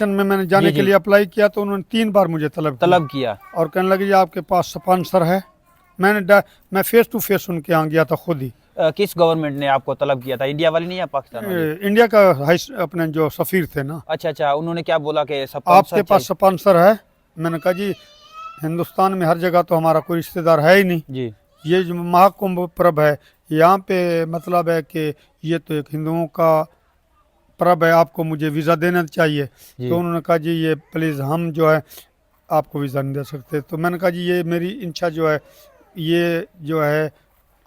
में मैंने जाने के लिए अप्लाई किया तो उन्होंने 3 बार मुझे तलब किया और कहने लगे जी आपके पास स्पॉन्सर है। मैं फेस टू फेस उनके यहाँ गया था खुद ही। किस गवर्नमेंट ने आपको तलब किया था, इंडिया वाली नहीं या पाकिस्तान वाली? इंडिया का अपने जो सफीर थे ना। अच्छा अच्छा, उन्होंने क्या बोला कि आपके पास स्पॉन्सर है? मैंने कहा जी हिंदुस्तान में हर जगह तो हमारा कोई रिश्तेदार है ही नहीं जी ये जो महाकुंभ पर्व है यहाँ पे मतलब है कि ये तो एक हिंदुओं का पर्व है, आपको मुझे वीज़ा देना चाहिए। तो उन्होंने कहा जी ये प्लीज़ हम जो है आपको वीज़ा नहीं दे सकते। तो मैंने कहा जी ये मेरी इच्छा जो है ये जो है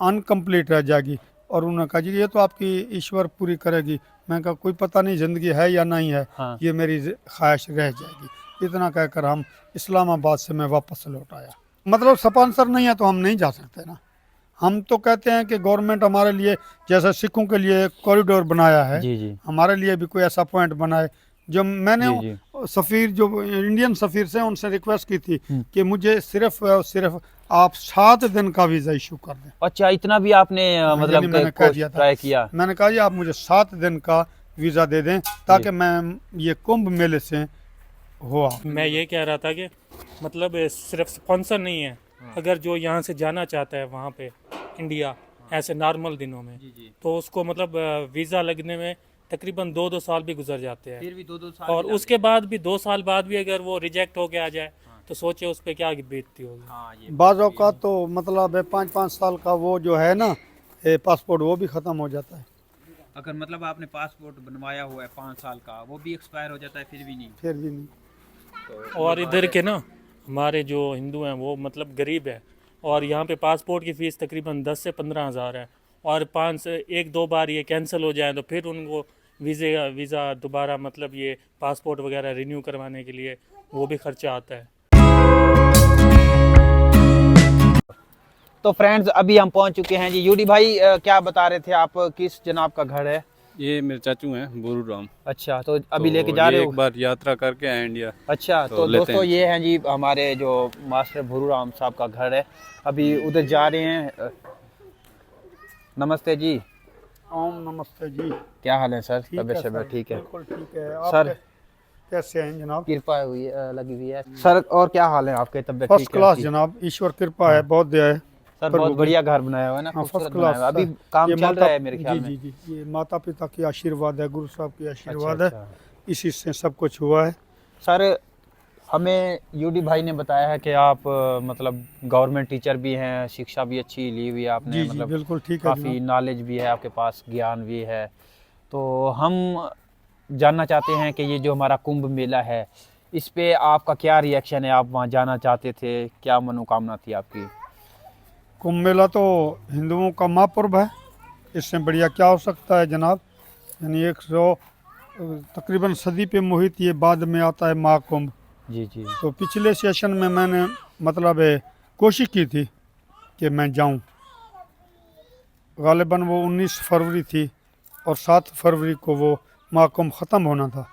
अनकम्प्लीट रह जाएगी। और उन्होंने कहा जी ये तो आपकी ईश्वर पूरी करेगी। मैंने कहा कोई पता नहीं ज़िंदगी है या नहीं है, हाँ। ये मेरी ख्वाहिश रह जाएगी। इतना कहकर हम इस्लामाबाद से मैं वापस लौट आया। मतलब स्पॉन्सर नहीं है तो हम नहीं जा सकते ना। हम तो कहते हैं कि गवर्नमेंट हमारे लिए जैसे सिखों के लिए कॉरिडोर बनाया है, जी हमारे लिए भी कोई ऐसा पॉइंट बनाए। जो मैंने जी सफ़ीर जो इंडियन सफ़ीर से उनसे रिक्वेस्ट की थी कि मुझे सिर्फ आप 7 दिन का वीज़ा इशू कर दें। अच्छा, इतना भी आपने मतलब मैंने कह दिया था, ट्राई किया? मैंने कहा जी आप मुझे 7 दिन का वीज़ा दे दें ताकि मैं ये कुंभ मेले से हो। मैं ये कह रहा था कि मतलब सिर्फ स्पॉन्सर नहीं है, अगर जो यहाँ से जाना चाहता है वहाँ पे इंडिया ऐसे नॉर्मल दिनों में तो उसको मतलब वीज़ा लगने में तकरीबन 2 साल भी गुजर जाते हैं। फिर भी 2 साल और उसके बाद भी 2 साल बाद भी अगर वो रिजेक्ट हो के आ जाए तो सोचे उस पर क्या बीतती होगी। हाँ, ये बाज़ औक़ात तो मतलब 5-5 साल का वो जो है ना पासपोर्ट वो भी ख़त्म हो जाता है। अगर मतलब आपने पासपोर्ट बनवाया हुआ है 5 साल का, वो भी एक्सपायर हो जाता है फिर भी नहीं। और इधर के ना हमारे जो हिंदू हैं वो मतलब गरीब है और यहाँ पे पासपोर्ट की फ़ीस तकरीबन 10 से 15 हज़ार है और 5 से 1-2 बार ये कैंसिल हो जाए तो फिर उनको वीज़ा दोबारा मतलब ये पासपोर्ट वगैरह रिन्यू करवाने के लिए वो भी खर्चा आता है। तो फ्रेंड्स अभी हम पहुंच चुके हैं जी। यूडी भाई क्या बता रहे थे आप, किस जनाब का घर है? ये मेरे चाचू हैं बोरू राम। अच्छा, तो अभी लेके जा रहे हो? एक बार यात्रा करके आए इंडिया। अच्छा, तो दोस्तों ये हैं जी हमारे जो मास्टर भूरू राम साहब का घर है। अभी उधर जा रहे हैं। नमस्ते जी। ओम नमस्ते जी। क्या हाल है सर? ठीक है सर, ठीक है बिल्कुल ठीक है। आप सर कैसे हैं जनाब? कृपा हुई है, लगी हुई है सर। और क्या हाल है आपके? तबियत फर्स्ट ठीक है? क्लास जनाब, ईश्वर कृपा है, बहुत दया है सर। बहुत बढ़िया घर बनाया हुआ है ना, फर्स्ट खूबसूरत क्लास। बनाया हुआ है। अभी काम चल रहा है मेरे ख्याल में। जी ये माता पिता की आशीर्वाद है, गुरु साहब की आशीर्वाद अच्छा, है, इसी से सब कुछ हुआ है। सर हमें यूडी भाई ने बताया है कि आप मतलब गवर्नमेंट टीचर भी हैं, शिक्षा भी अच्छी ली हुई है आपने। जी मतलब बिल्कुल ठीक है काफ़ी नॉलेज भी है आपके पास, ज्ञान भी है। तो हम जानना चाहते हैं कि ये जो हमारा कुंभ मेला है इस पे आपका क्या रिएक्शन है? आप वहाँ जाना चाहते थे, क्या मनोकामना थी आपकी? कुंभ मेला तो हिंदुओं का महापर्व है, इससे बढ़िया क्या हो सकता है जनाब। यानी 100 तकरीबन सदी पे मोहित ये बाद में आता है महाकुंभ। जी जी। तो पिछले सेशन में मैंने मतलब कोशिश की थी कि मैं जाऊं। गालिबन वो 19 फरवरी थी और 7 फरवरी को वो महाकुंभ ख़त्म होना था।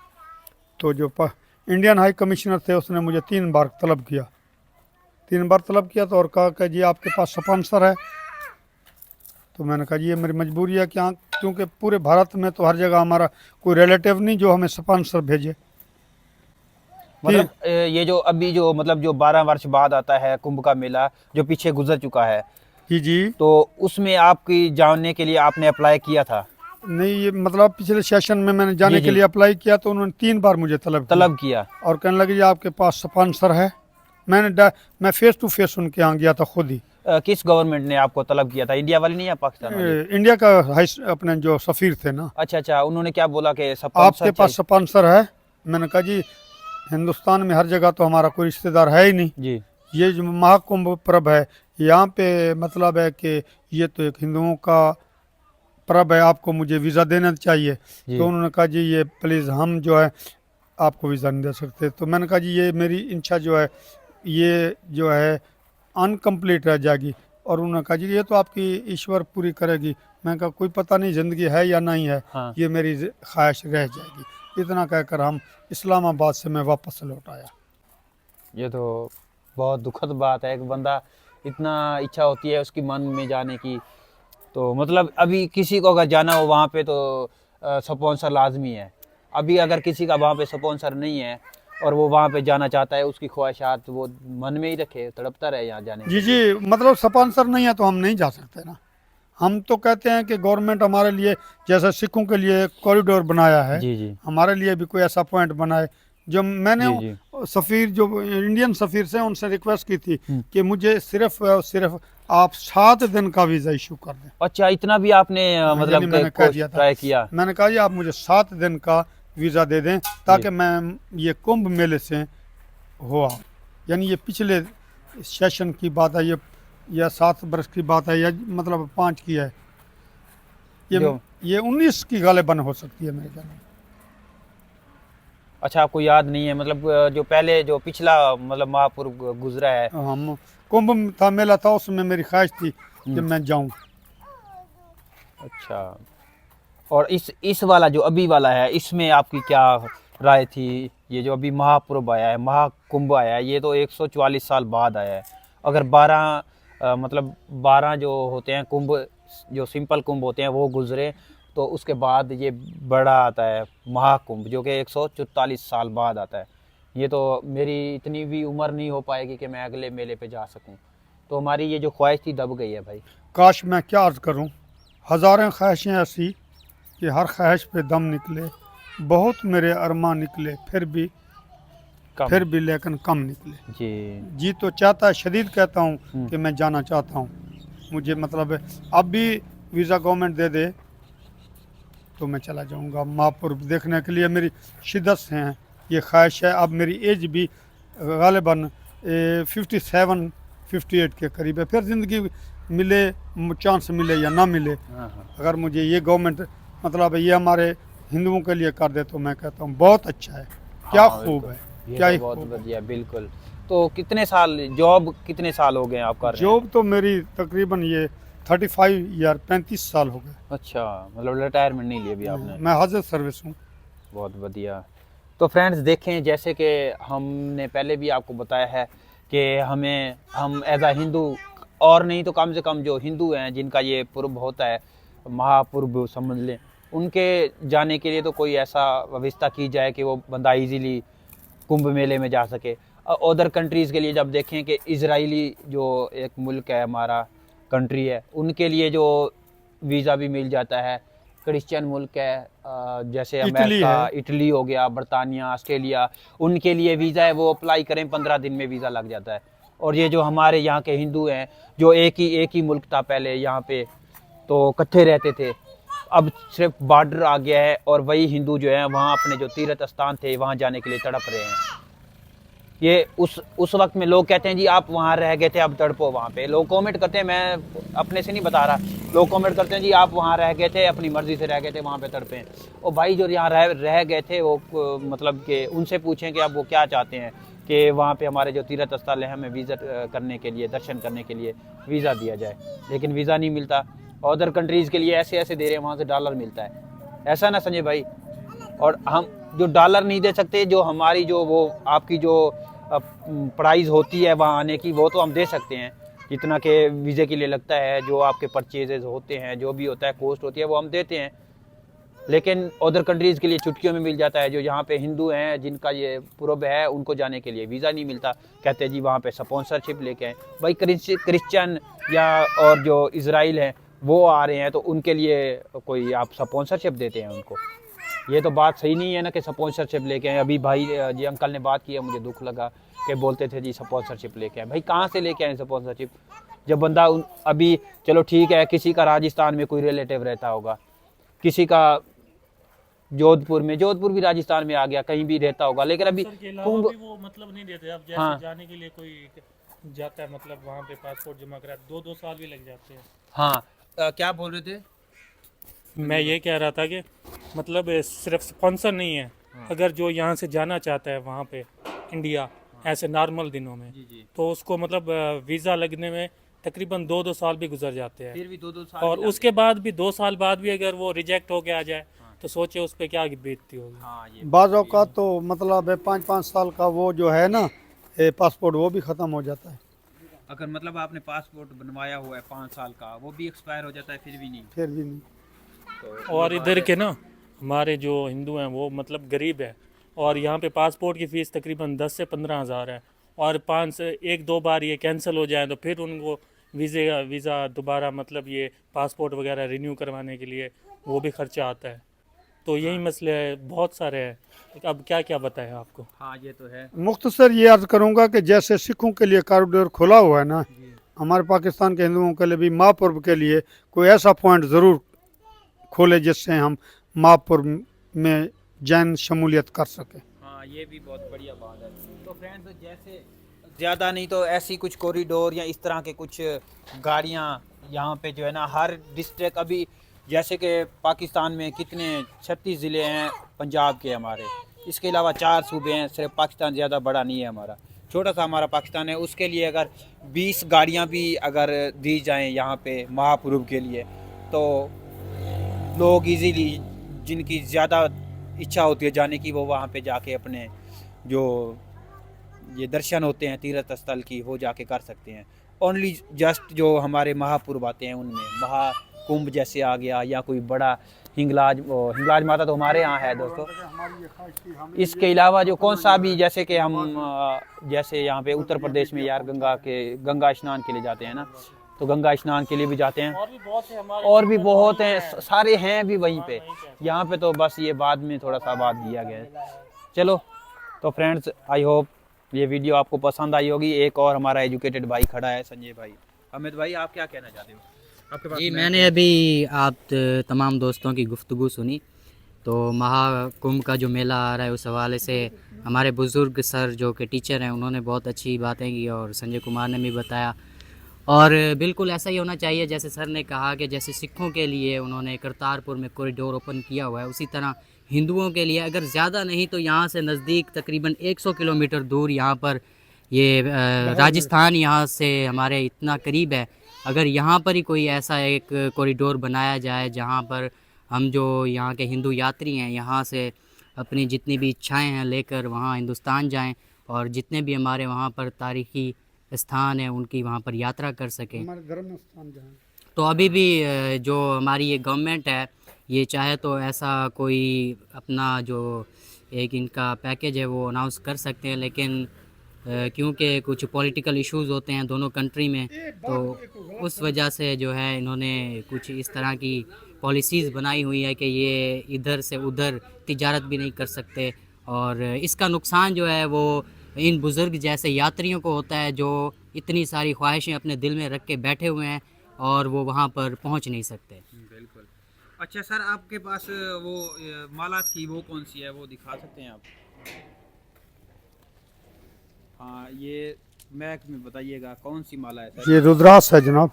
तो जो इंडियन हाई कमिश्नर थे उसने मुझे 3 बार तलब किया तो और कहा कि जी आपके पास स्पॉन्सर है? तो मैंने कहा जी ये मेरी मजबूरी है क्या, क्योंकि पूरे भारत में तो हर जगह हमारा कोई रिलेटिव नहीं जो हमें स्पॉन्सर भेजे। मतलब ये जो अभी जो मतलब जो 12 वर्ष बाद आता है कुंभ का मेला जो पीछे गुजर चुका है जी तो उसमें आपकी जानने के लिए आपने अप्लाई किया था? नहीं, ये मतलब पिछले सेशन में मैंने जाने के लिए अप्लाई किया तो उन्होंने 3 बार मुझे तलब किया और कहने लगे जी आपके पास स्पॉन्सर है? मैं फेस टू फेस उनके यहाँ गया था खुद ही। किस गवर्नमेंट ने आपको तलब किया था, इंडिया वाली नहीं या पाकिस्तान वाली? इंडिया का अपने जो सफ़ीर थे ना। अच्छा अच्छा, उन्होंने क्या बोला कि आपके पास स्पॉन्सर है? मैंने कहा जी हिंदुस्तान में हर जगह तो हमारा कोई रिश्तेदार है ही नहीं जी। ये जो महाकुंभ पर्व है यहाँ पे मतलब है कि ये तो एक हिंदुओं का पर्व है, आपको मुझे वीज़ा देना चाहिए। तो उन्होंने कहा जी ये प्लीज़ हम जो है आपको वीज़ा नहीं दे सकते। तो मैंने कहा जी ये मेरी इच्छा जो है ये जो है अनकम्प्लीट रह जाएगी। और उन्होंने कहा जी ये तो आपकी ईश्वर पूरी करेगी। मैंने कहा कोई पता नहीं ज़िंदगी है या नहीं है, ये मेरी ख्वाहिश रह जाएगी। इतना कहकर हम इस्लामाबाद से मैं वापस लौट आया। ये तो बहुत दुखद बात है, एक बंदा इतना इच्छा होती है उसकी मन में जाने की, तो मतलब अभी किसी को अगर जाना हो वहाँ पे तो स्पॉन्सर लाजमी है। अभी अगर किसी का वहाँ पे स्पॉन्सर नहीं है और वो वहाँ पे जाना चाहता है, उसकी ख्वाहिशात वो मन में ही रखे, तड़पता रहे यहाँ जाने जी जी, मतलब स्पॉन्सर नहीं है तो हम नहीं जा सकते ना। हम तो कहते हैं कि गवर्नमेंट हमारे लिए, जैसे सिखों के लिए कॉरिडोर बनाया है, जी जी हमारे लिए भी कोई ऐसा पॉइंट बनाए। जो मैंने जी जी। सफ़ीर, जो इंडियन सफ़ीर से, उनसे रिक्वेस्ट की थी हम्म। कि मुझे सिर्फ और सिर्फ आप 7 दिन का वीज़ा इशू कर दें। अच्छा, इतना भी आपने मतलब यानी मैंने कह दिया था, ट्राई किया? मैंने कहा जी आप मुझे 7 दिन का वीज़ा दे दें ताकि मैं ये कुंभ मेले से हो आऊं। यानी ये पिछले सेशन की बात है, ये या 7 वर्ष की बात है, या मतलब 5 की है, जो- ये 19 की गालिबन हो सकती है मेरे ख्याल में। अच्छा, आपको याद नहीं है मतलब जो पहले जो पिछला मतलब महापुरुष गुजरा है? हम कुंभ था, मेला था, उसमें मेरी ख्वाहिश थी कि मैं जाऊं। अच्छा, और इस वाला जो अभी वाला है, इसमें आपकी क्या राय थी? ये जो अभी महापुरुष आया है, महाकुंभ आया है, ये तो 144 साल बाद आया है। अगर 12 मतलब 12 जो होते हैं कुंभ, जो सिंपल कुंभ होते हैं वो गुजरे, तो उसके बाद ये बड़ा आता है महाकुंभ, जो कि 144 साल बाद आता है। ये तो मेरी इतनी भी उम्र नहीं हो पाएगी कि मैं अगले मेले पे जा सकूं। तो हमारी ये जो ख्वाहिश थी दब गई है भाई। काश मैं क्या अर्ज़ करूं, हज़ारों ख्वाहिशें ऐसी कि हर ख्वाहिश पे दम निकले, बहुत मेरे अरमान निकले, फिर भी लेकिन कम निकले। जी जी तो चाहता है, शदीद कहता हूँ कि मैं जाना चाहता हूँ। मुझे मतलब अब भी वीज़ा गवर्नमेंट दे दे तो मैं चला जाऊँगा महापुरुष देखने के लिए। मेरी शिद्दत से हैं, ये ख्वाहिश है। अब मेरी एज भी गालिबन 57-58 के करीब है। फिर ज़िंदगी मिले, चांस मिले या ना मिले, अगर मुझे ये गवर्नमेंट मतलब ये हमारे हिंदुओं के लिए कर दे तो मैं कहता हूँ बहुत अच्छा है। क्या हाँ, खूब बिल्कुल। है, ये क्या तो ही बहुत खूब है। बढ़िया, बिल्कुल। तो कितने साल जॉब, कितने साल हो गए आप कर रहे हैं? जॉब तो मेरी तकरीबन ये 35 या 35 साल हो गए। अच्छा, मतलब रिटायरमेंट नहीं ली अभी आपने? मैं हाजिर सर्विस हूँ। बहुत बढ़िया। तो फ्रेंड्स देखें, जैसे कि हमने पहले भी आपको बताया है कि हम एज आ हिंदू, और नहीं तो कम से कम जो हिंदू हैं जिनका ये पर्व होता है, महापर्व समझ लें, उनके जाने के लिए तो कोई ऐसा व्यवस्था की जाए कि वो बंदा इजीली कुंभ मेले में जा सके। अदर कंट्रीज़ के लिए जब देखें कि इजराइली जो एक मुल्क है, हमारा कंट्री है, उनके लिए जो वीज़ा भी मिल जाता है। क्रिश्चियन मुल्क है जैसे इटली अमेरिका, है। इटली हो गया, बरतानिया, ऑस्ट्रेलिया, उनके लिए वीज़ा है, वो अप्लाई करें 15 दिन में वीज़ा लग जाता है। और ये जो हमारे यहाँ के हिंदू हैं, जो एक ही मुल्क था पहले यहाँ पे, तो इकट्ठे रहते थे, अब सिर्फ बॉर्डर आ गया है और वही हिंदू जो है वहाँ अपने जो तीर्थ स्थान थे वहाँ जाने के लिए तड़प रहे हैं। ये उस वक्त में लोग कहते हैं जी आप वहाँ रह गए थे अब तड़पो वहाँ पे। लोग कमेंट करते हैं, मैं अपने से नहीं बता रहा, लोग कमेंट करते हैं जी आप वहाँ रह गए थे, अपनी मर्जी से रह गए थे, वहाँ पे तड़पे। और भाई जो यहाँ रह गए थे वो मतलब कि उनसे पूछें कि अब वो क्या चाहते हैं कि वहाँ पे हमारे जो तीर्थ स्थल है हमें विजिट करने के लिए, दर्शन करने के लिए वीज़ा दिया जाए, लेकिन वीज़ा नहीं मिलता। अदर कंट्रीज़ के लिए ऐसे दे रहे हैं, वहाँ से डॉलर मिलता है, ऐसा ना संजय भाई। और हम जो डॉलर नहीं दे सकते, जो हमारी जो वो आपकी जो प्राइस होती है वहाँ आने की, वो तो हम दे सकते हैं जितना के वीज़े के लिए लगता है, जो आपके परचेजेज होते हैं, जो भी होता है, कॉस्ट होती है, वो हम देते हैं। लेकिन अदर कंट्रीज़ के लिए चुटकियों में मिल जाता है। जो यहाँ पे हिंदू हैं जिनका ये पूर्व है, उनको जाने के लिए वीज़ा नहीं मिलता, कहते हैं जी वहाँ पे स्पॉन्सरशिप लेके आए। भाई क्रिश्चियन या और जो इजराइल है वो आ रहे हैं, तो उनके लिए कोई आप स्पॉन्सरशिप देते हैं उनको? ये तो बात सही नहीं है ना कि स्पॉन्सरशिप लेके आए। अभी भाई जी अंकल ने बात किया, मुझे दुख लगा कि बोलते थे जी स्पॉन्सरशिप लेके आए। भाई कहाँ से लेके आए स्पॉन्सरशिप? जब बंदा अभी चलो ठीक है, किसी का राजस्थान में कोई रिलेटिव रहता होगा, किसी का जोधपुर भी राजस्थान में आ गया, कहीं भी रहता होगा, लेकिन अभी कुंभ वो मतलब नहीं देते। अब जैसे हाँ। जाने के लिए कोई जाता है, मतलब वहाँ पे पासपोर्ट जमा करा, 2-2 साल भी लग जाते हैं। हाँ, क्या बोल रहे थे? मैं ये कह रहा था कि मतलब सिर्फ स्पॉन्सर नहीं है, अगर जो यहाँ से जाना चाहता है वहाँ पे इंडिया ऐसे नॉर्मल दिनों में, जी। तो उसको मतलब वीज़ा लगने में तकरीबन 2-2 साल भी गुजर जाते हैं। फिर भी 2-2 साल और उसके बाद भी 2 साल बाद भी अगर वो रिजेक्ट होके आ जाए, तो सोचे उस पर क्या बीतती होगी। हाँ, ये बाज़ औक़ात तो मतलब 5-5 साल का वो जो है ना पासपोर्ट, वो भी ख़त्म हो जाता है। अगर मतलब आपने पासपोर्ट बनवाया हुआ है 5 साल का, वो भी एक्सपायर हो जाता है, फिर भी नहीं। फिर भी नहीं। और इधर के ना हमारे जो हिंदू हैं वो मतलब गरीब है, और यहाँ पे पासपोर्ट की फ़ीस तकरीबन 10 से 15 हज़ार है, और 1-2 बार ये कैंसिल हो जाए तो फिर उनको वीज़ा दोबारा मतलब ये पासपोर्ट वगैरह रिन्यू करवाने के लिए वो भी खर्चा आता है। तो यही मसले बहुत सारे हैं, अब क्या क्या बताएं आपको। हाँ ये तो है। मुख्तसर ये अर्ज करूंगा कि जैसे सिखों के लिए कॉरिडोर खुला हुआ है ना, हमारे पाकिस्तान के हिंदुओं के लिए भी महापर्व के लिए कोई ऐसा पॉइंट ज़रूर खोले जिससे हम महापर्व में जैन शमूलियत कर सकें। हाँ ये भी बहुत बढ़िया बात है। तो फ्रेंड्स जैसे ज़्यादा नहीं तो ऐसी कुछ कॉरिडोर या इस तरह के कुछ गाड़ियाँ यहाँ पे जो है ना, हर डिस्ट्रिक्ट अभी जैसे कि पाकिस्तान में कितने 36 ज़िले हैं पंजाब के हमारे, इसके अलावा 4 सूबे हैं, सिर्फ पाकिस्तान ज़्यादा बड़ा नहीं है हमारा, छोटा सा हमारा पाकिस्तान है। उसके लिए अगर 20 गाड़ियाँ भी अगर दी जाएं यहाँ पे महापर्व के लिए, तो लोग इजीली जिनकी ज़्यादा इच्छा होती है जाने की वो वहाँ पे जाके अपने जो ये दर्शन होते हैं तीर्थ स्थल की वो जाके कर सकते हैं। ओनली जस्ट जो हमारे महापर्व आते हैं उनमें महाकुंभ जैसे आ गया, या कोई बड़ा हिंगलाज माता तो हमारे यहाँ है दोस्तों। इसके अलावा जो कौन सा भी जैसे कि हम जैसे यहाँ पे उत्तर प्रदेश में यार गंगा स्नान के लिए जाते हैं ना, तो गंगा स्नान के लिए भी जाते हैं, और भी बहुत हैं, सारे हैं भी वहीं पे। यहाँ पे तो बस ये बाद में थोड़ा सा बात दिया गया है। चलो तो फ्रेंड्स आई होप ये वीडियो आपको पसंद आई होगी। एक और हमारा एजुकेटेड भाई खड़ा है, संजय भाई। अमित भाई आप क्या कहना चाहते हो? आपके पास जी मैंने अभी आप तमाम दोस्तों की गुफ्तगू सुनी, तो महाकुंभ का जो मेला आ रहा है उस हवाले से हमारे बुज़ुर्ग सर जो कि टीचर हैं उन्होंने बहुत अच्छी बातें की, और संजय कुमार ने भी बताया। और बिल्कुल ऐसा ही होना चाहिए जैसे सर ने कहा कि जैसे सिखों के लिए उन्होंने करतारपुर में कॉरिडोर ओपन किया हुआ है, उसी तरह हिंदुओं के लिए अगर ज़्यादा नहीं तो यहाँ से नज़दीक तकरीबन 100 किलोमीटर दूर यहाँ पर ये राजस्थान यहाँ से हमारे इतना करीब है, अगर यहाँ पर ही कोई ऐसा एक कॉरिडोर बनाया जाए जहाँ पर हम जो यहाँ के हिंदू यात्री हैं यहाँ से अपनी जितनी भी इच्छाएं हैं लेकर वहाँ हिंदुस्तान जाएं, और जितने भी हमारे वहाँ पर तारीख़ी स्थान हैं उनकी वहाँ पर यात्रा कर सकें। हमारे धर्म स्थान जहाँ तो अभी भी जो हमारी ये गवर्नमेंट है ये चाहे तो ऐसा कोई अपना जो एक इनका पैकेज है वो अनाउंस कर सकते हैं, लेकिन क्योंकि कुछ पॉलिटिकल इश्यूज़ होते हैं दोनों कंट्री में, तो उस वजह से जो है इन्होंने कुछ इस तरह की पॉलिसीज़ बनाई हुई है कि ये इधर से उधर तिजारत भी नहीं कर सकते, और इसका नुकसान जो है वो इन बुज़ुर्ग जैसे यात्रियों को होता है जो इतनी सारी ख्वाहिशें अपने दिल में रख के बैठे हुए हैं और वो वहाँ पर पहुँच नहीं सकते। बिल्कुल। अच्छा सर आपके पास वो माला थी वो कौन सी है, वो दिखा सकते हैं आप? हाँ ये मैक में बताइएगा कौन सी माला है सर? ये रुद्राक्ष है जनाब।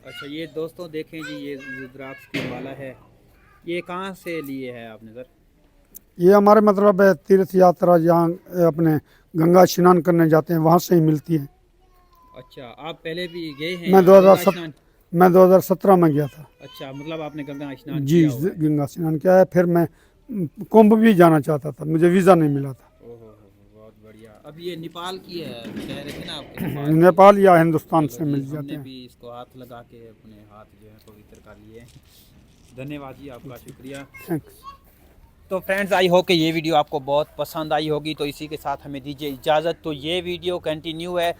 अच्छा ये दोस्तों देखें जी, ये रुद्राक्ष की माला है। ये कहाँ से लिए है आपने सर? ये हमारे मतलब है तीर्थ यात्रा जहाँ अपने गंगा स्नान करने जाते हैं वहाँ से ही मिलती है। अच्छा आप पहले भी गए हैं? मैं गंगा स्नान? 2017 में गया था। अच्छा मतलब आपने गंगा स्नान जी किया हुआ है? गंगा स्नान किया है। फिर मैं कुंभ भी जाना चाहता था, मुझे वीज़ा नहीं मिला था। ओहो बहुत बढ़िया। अब ये नेपाल की है कह रहे थे ना आपके? नेपाल या हिंदुस्तान से चलो मिल जी, जाते हमने हैं। भी इसको हाथ लगा के अपने हाथ जो है पवित्र कर लिए। धन्यवाद जी आपका, शुक्रिया। थैंक्स। तो फ्रेंड्स आई होप कि ये वीडियो आपको बहुत पसंद आई होगी, तो इसी के साथ हमें दीजिए इजाज़त। तो ये वीडियो कंटिन्यू है,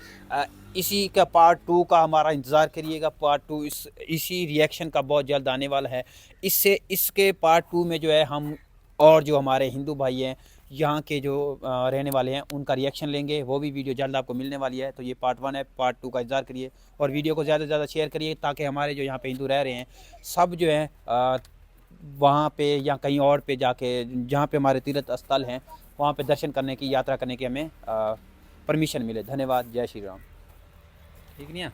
इसी का पार्ट 2 का हमारा इंतज़ार करिएगा। पार्ट 2 इसी रिएक्शन का बहुत जल्द आने वाला है। इसके पार्ट 2 में जो है हम और जो हमारे हिंदू भाई हैं यहाँ के जो रहने वाले हैं उनका रिएक्शन लेंगे, वो भी वीडियो जल्द आपको मिलने वाली है। तो ये पार्ट 1 है, पार्ट 2 का इंतज़ार करिए और वीडियो को ज़्यादा से ज़्यादा शेयर करिए ताकि हमारे जो यहाँ पे हिंदू रह रहे हैं सब जो है वहाँ पे या कहीं और पे जाके जहाँ पे हमारे तीर्थ स्थल हैं वहाँ पे दर्शन करने की, यात्रा करने की हमें परमिशन मिले। धन्यवाद। जय श्री राम। ठीक नहीं है?